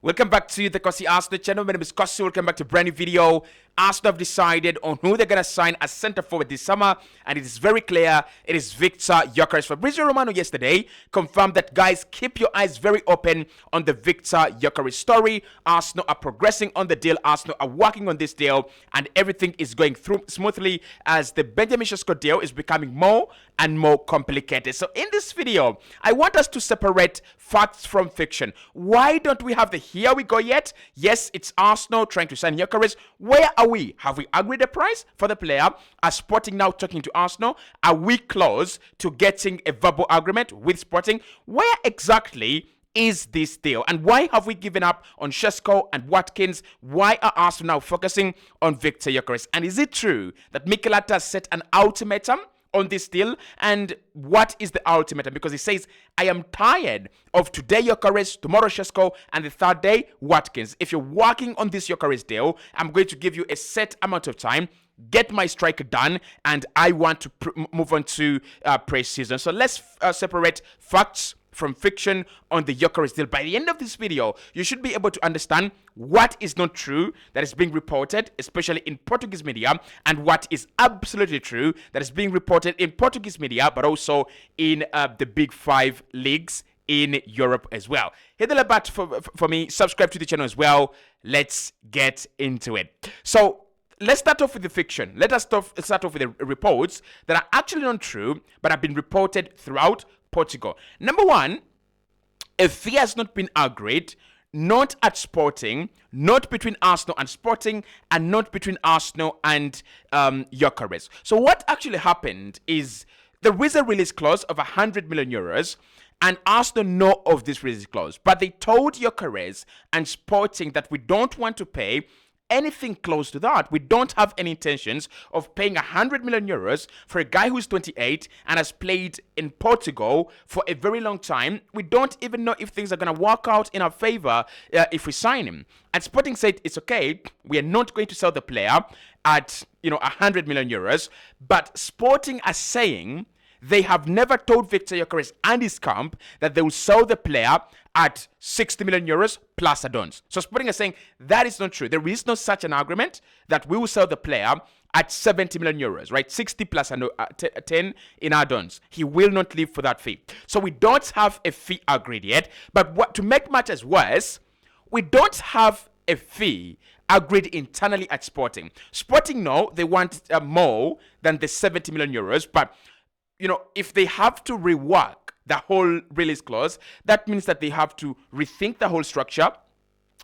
Welcome back to the Cossy Arsenal channel. My name is Cossy. Welcome back to a brand new video. Arsenal have decided on who they're going to sign as centre forward this summer, and it is very clear it is VIKTOR GYOKEREZ. Fabrizio Romano yesterday confirmed that, guys, keep your eyes very open on the VIKTOR GYOKEREZ story. Arsenal are progressing on the deal. Arsenal are working on this deal, and everything is going through smoothly as the Benjamin Sesko deal is becoming more and more complicated. So in this video, I want us to separate facts from fiction. Why don't we have the here we go yet? Yes, it's Arsenal trying to sign GYOKEREZ. Where are we? Have we agreed the price for the player? Are Sporting now talking to Arsenal? Are we close to getting a verbal agreement with Sporting? Where exactly is this deal? And why have we given up on Sesko and Watkins? Why are Arsenal now focusing on VIKTOR GYOKEREZ? And is it true that Mikel Arteta set an ultimatum on this deal? And what is the ultimatum? Because he says, I am tired of today GYOKEREZ, tomorrow Sesko, and the third day Watkins. If you're working on this GYOKEREZ deal, I'm going to give you a set amount of time, get my striker done, and I want to move on to pre-season. So let's separate facts from fiction on the GYOKEREZ deal. By the end of this video, you should be able to understand what is not true that is being reported, especially in Portuguese media, and what is absolutely true that is being reported in Portuguese media, but also in the big 5 leagues in Europe as well. Hit the like button for me, subscribe to the channel as well. Let's get into it. So let's start off with the fiction. Let us start off with the reports that are actually not true, but have been reported throughout Portugal. Number one, a fee has not been agreed, not at Sporting, not between Arsenal and Sporting, and not between Arsenal and GYOKEREZ. So what actually happened is there is a release clause of 100 million euros, and Arsenal know of this release clause, but they told GYOKEREZ and Sporting that we don't want to pay anything close to that. We don't have any intentions of paying 100 million euros for a guy who's 28 and has played in Portugal for a very long time. We don't even know if things are going to work out in our favor if we sign him. And Sporting said it's okay, we are not going to sell the player at 100 million euros, but Sporting are saying they have never told VIKTOR GYOKEREZ and his camp that they will sell the player at 60 million euros plus add-ons. So Sporting is saying that is not true. There is no such an agreement that we will sell the player at 70 million euros, right? 60 plus 10 in add-ons. He will not leave for that fee. So we don't have a fee agreed yet. But to make matters worse, we don't have a fee agreed internally at Sporting. Sporting know they want more than the 70 million euros, but if they have to rework the whole release clause, that means that they have to rethink the whole structure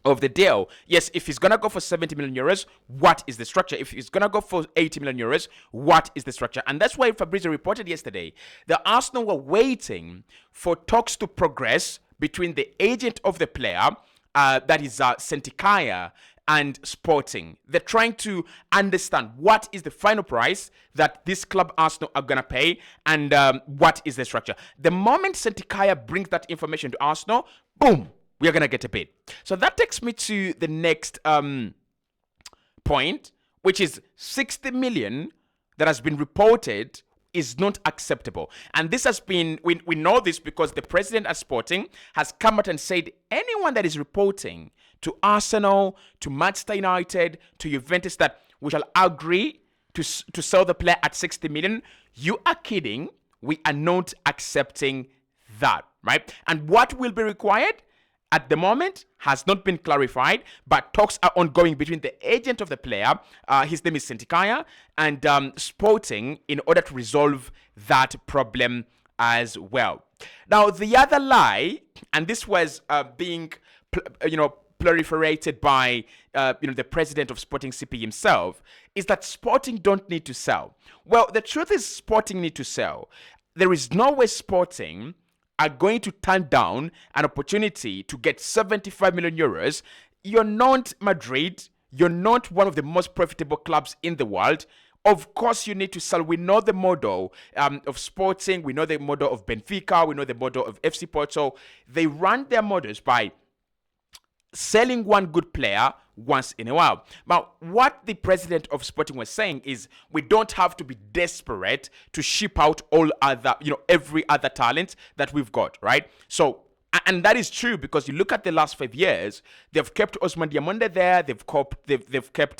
of the deal. Yes, if he's going to go for 70 million euros, what is the structure? If he's going to go for 80 million euros, what is the structure? And that's why Fabrizio reported yesterday that Arsenal were waiting for talks to progress between the agent of the player, that is Sentikaya, and Sporting. They're trying to understand what is the final price that this club Arsenal are gonna pay, and what is the structure. The moment Sentikaya brings that information to Arsenal, boom, we are gonna get a bid. So that takes me to the next point, which is 60 million that has been reported is not acceptable. And this has been, we know this because the president at Sporting has come out and said anyone that is reporting to Arsenal, to Manchester United, to Juventus that we shall agree to sell the player at 60 million, you are kidding. We are not accepting that, right? And what will be required at the moment has not been clarified, but talks are ongoing between the agent of the player, his name is Sentikaya, and Sporting in order to resolve that problem as well. Now, the other lie, and this was being, proliferated by, the president of Sporting CP himself, is that Sporting don't need to sell. Well, the truth is Sporting need to sell. There is no way Sporting are going to turn down an opportunity to get 75 million euros. You're not Madrid. You're not one of the most profitable clubs in the world. Of course, you need to sell. We know the model of Sporting. We know the model of Benfica. We know the model of FC Porto. They run their models by selling one good player once in a while. Now, what the president of Sporting was saying is we don't have to be desperate to ship out all other, every other talent that we've got, right? So And that is true because you look at the last 5 years, they've kept Osman Diamonde there, they've kept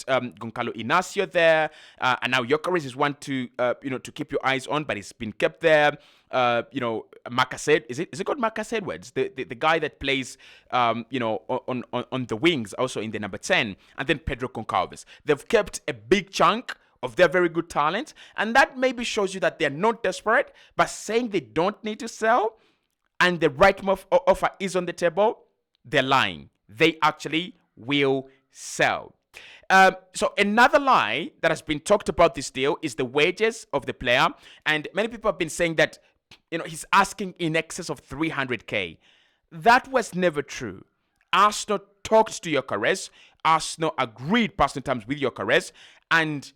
Goncalo Inacio there, and now Gyökeres is one to to keep your eyes on, but it's been kept there. Macased, is it called Marcus Edwards, the guy that plays on the wings, also in the number 10, and then Pedro Goncalves. They've kept a big chunk of their very good talent, and that maybe shows you that they're not desperate, but saying they don't need to sell and the right offer is on the table, they're lying. They actually will sell. So another lie that has been talked about this deal is the wages of the player, and many people have been saying that he's asking in excess of 300k. That was never true. Arsenal talked to Gyökeres. Arsenal agreed personal terms with Gyökeres, and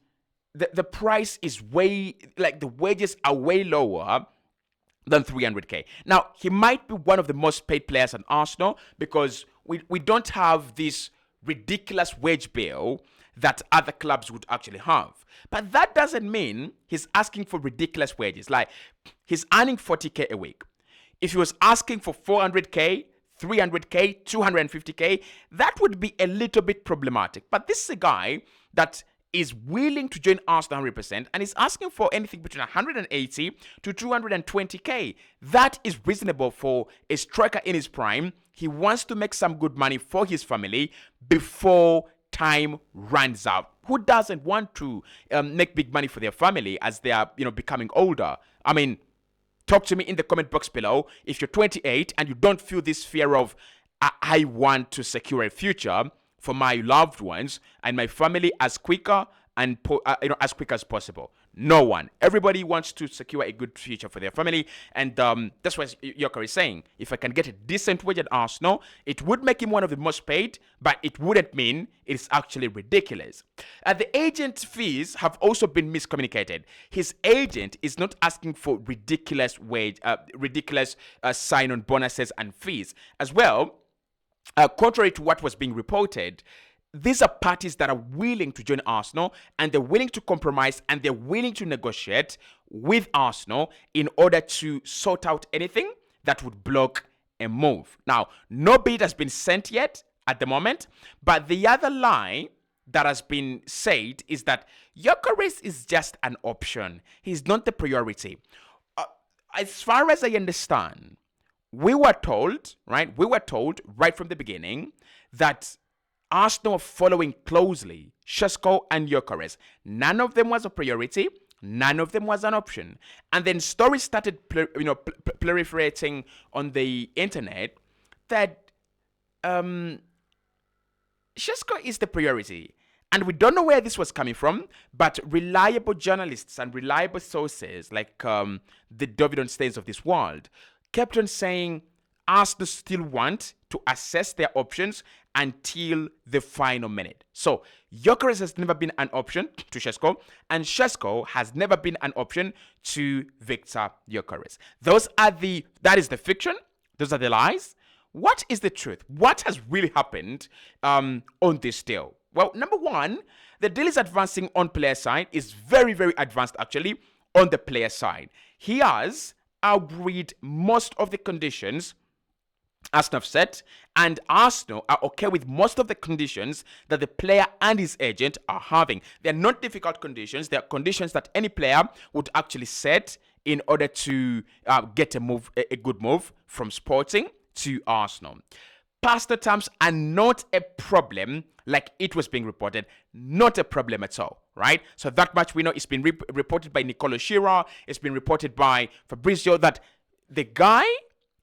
the price is the wages are way lower than 300k. Now, he might be one of the most paid players at Arsenal because we don't have this ridiculous wage bill that other clubs would actually have. But that doesn't mean he's asking for ridiculous wages. Like, he's earning 40k a week. If he was asking for 400k, 300k, 250k, that would be a little bit problematic. But this is a guy that is willing to join Arsenal 100% and is asking for anything between 180 to 220k. That is reasonable for a striker in his prime. He wants to make some good money for his family before time runs out. Who doesn't want to make big money for their family as they are, becoming older? I mean, talk to me in the comment box below if you're 28 and you don't feel this fear of, I want to secure a future for my loved ones and my family as quicker and as quick as possible. No one. Everybody wants to secure a good future for their family, and that's what Gyökeres is saying. If I can get a decent wage at Arsenal, it would make him one of the most paid, but it wouldn't mean it's actually ridiculous. The agent fees have also been miscommunicated. His agent is not asking for ridiculous sign-on bonuses and fees. As well, contrary to what was being reported, these are parties that are willing to join Arsenal, and they're willing to compromise, and they're willing to negotiate with Arsenal in order to sort out anything that would block a move. Now, no bid has been sent yet at the moment, but the other lie that has been said is that Gyökeres is just an option. He's not the priority. As far as I understand, we were told right from the beginning that Arsenal are following closely Šeško and Gyökeres. None of them was a priority. None of them was an option. And then stories started proliferating on the internet that Šeško is the priority. And we don't know where this was coming from, but reliable journalists and reliable sources like the David Stains of this world kept on saying Arsenal still want to assess their options until the final minute. So Gyökeres has never been an option to Šeško, and Šeško has never been an option to VIKTOR Gyökeres. That is the fiction. Those are the lies. What is the truth? What has really happened on this deal? Well, number one, the deal is advancing on player side. Is very, very advanced actually on the player side. He has agreed most of the conditions Arsenal have set, and Arsenal are okay with most of the conditions that the player and his agent are having. They're not difficult conditions. They're conditions that any player would actually set in order to get a good move from Sporting to Arsenal. Personal terms are not a problem like it was being reported. Not a problem at all, right? So that much we know. It's been reported by Nicolo Schira. It's been reported by Fabrizio that the guy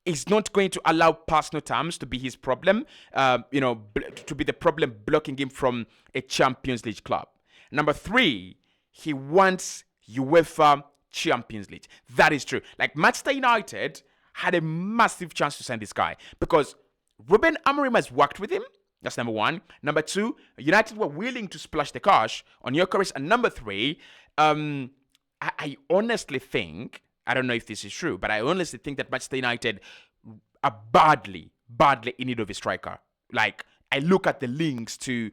is not going to allow personal terms to be his problem, to be the problem blocking him from a Champions League club. Number three, he wants UEFA Champions League. That is true. Like Manchester United had a massive chance to sign this guy because Ruben Amorim has worked with him. That's number one. Number two, United were willing to splash the cash on Gyökeres. And number three, I honestly think, I don't know if this is true, but I honestly think that Manchester United are badly in need of a striker. Like, I look at the links to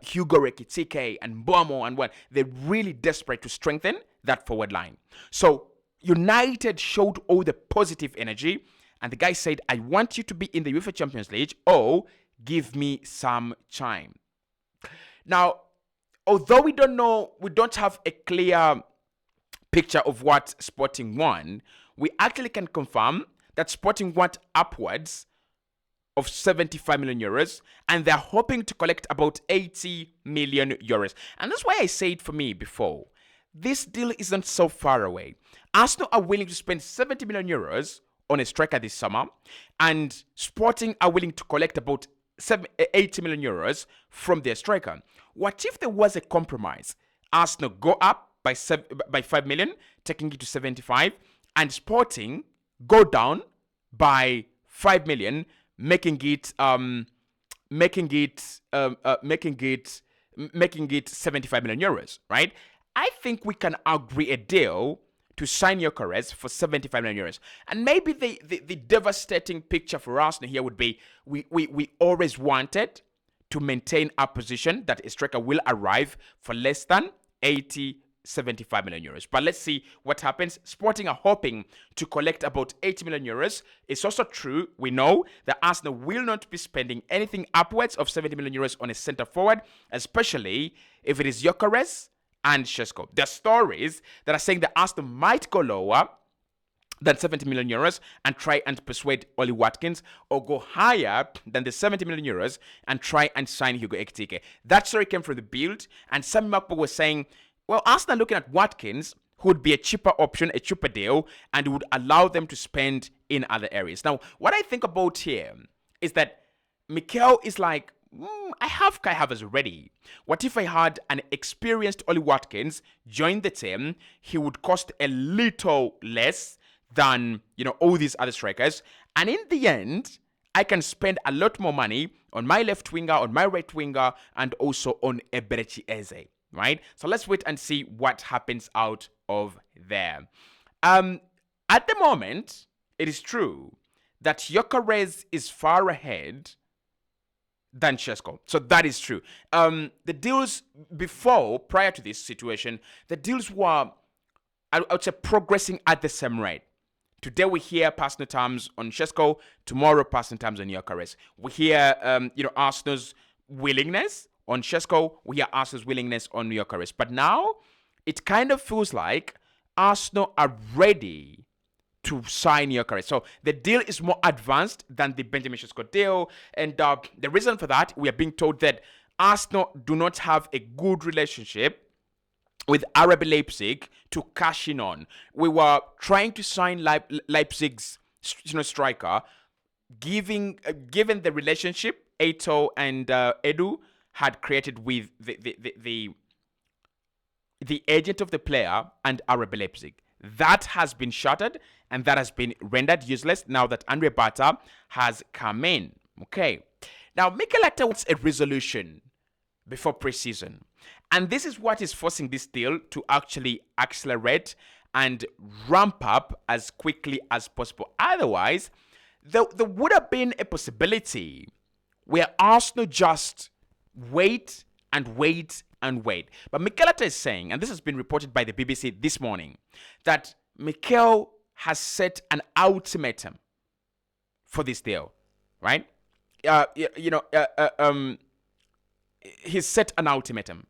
Hugo Ekitike and Bomo and what, they're really desperate to strengthen that forward line. So United showed all the positive energy and the guy said, I want you to be in the UEFA Champions League, or give me some time. Now, although we don't have a clear picture of what Sporting won, we actually can confirm that Sporting want upwards of 75 million euros, and they're hoping to collect about 80 million euros. And that's why I said for me before, this deal isn't so far away. Arsenal are willing to spend 70 million euros on a striker this summer, and Sporting are willing to collect about 80 million euros from their striker. What if there was a compromise? Arsenal go up by 5 million, taking it to 75, and Sporting go down by 5 million, making it 75 million euros, right? I think we can agree a deal to sign GYOKEREZ for 75 million euros. And maybe the devastating picture for Arsenal here would be we always wanted to maintain our position that a striker will arrive for less than 75 million euros. But let's see what happens. Sporting are hoping to collect about 80 million euros. It's also true, we know that Arsenal will not be spending anything upwards of 70 million euros on a center forward, especially if it is GYOKEREZ and Šeško. There are stories that are saying that Arsenal might go lower than 70 million euros and try and persuade Oli Watkins, or go higher than the 70 million euros and try and sign Hugo Ekitike. That story came from the Bild, and Sami Makbo was saying, well, Arsenal are looking at Watkins, who would be a cheaper option, a cheaper deal, and would allow them to spend in other areas. Now, what I think about here is that Mikel is like, I have Kai Havertz already. What if I had an experienced Oli Watkins join the team? He would cost a little less than, all these other strikers. And in the end, I can spend a lot more money on my left winger, on my right winger, and also on Eberechi Eze. Right? So let's wait and see what happens out of there. At the moment, it is true that GYOKEREZ is far ahead than Šeško. So that is true. The deals prior to this situation, the deals were, I would say, progressing at the same rate. Today we hear personal terms on Šeško, tomorrow personal terms on GYOKEREZ. We hear, Arsenal's willingness on Šeško, we hear Arsenal's willingness on GYOKEREZ. But now, it kind of feels like Arsenal are ready to sign GYOKEREZ. So the deal is more advanced than the Benjamin Šeško deal. And the reason for that, we are being told that Arsenal do not have a good relationship with RB Leipzig to cash in on. We were trying to sign Leipzig's striker, given the relationship Eto and Edu had created with the agent of the player and RB Leipzig. That has been shattered, and that has been rendered useless now that Andre Bata has come in. Okay. Now, Mikel Arteta wants a resolution before preseason. And this is what is forcing this deal to actually accelerate and ramp up as quickly as possible. Otherwise, there would have been a possibility where Arsenal just wait and wait and wait. But Mikel Arteta is saying, and this has been reported by the BBC this morning, that Mikel has set an ultimatum for this deal, right? He's set an ultimatum.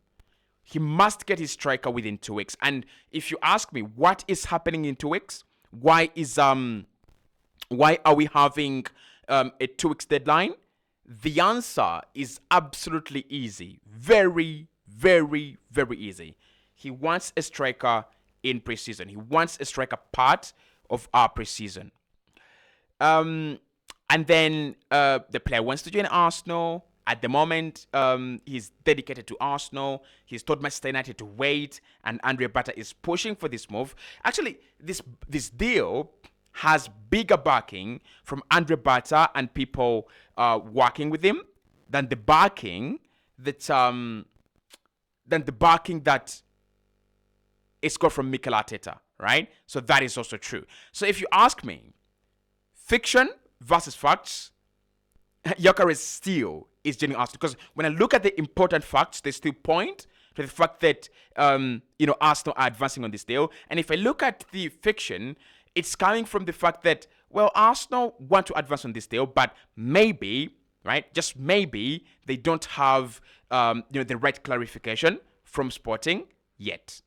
He must get his striker within 2 weeks. And if you ask me what is happening in 2 weeks, why are we having a 2 weeks deadline? The answer is absolutely easy. Very, very, very easy. He wants a striker in preseason. He wants a striker part of our preseason. And then the player wants to join Arsenal. At the moment, he's dedicated to Arsenal. He's told Manchester United to wait, and Andre Bata is pushing for this move. Actually, this deal has bigger backing from Andre Bata and people working with him than the backing that is got from Mikel Arteta, right? So that is also true. So if you ask me, fiction versus facts, GYOKEREZ still is joining Arsenal, because when I look at the important facts, they still point to the fact that Arsenal are advancing on this deal. And if I look at the fiction, it's coming from the fact that, well, Arsenal want to advance on this deal, but maybe, right, just maybe, they don't have the right clarification from Sporting yet.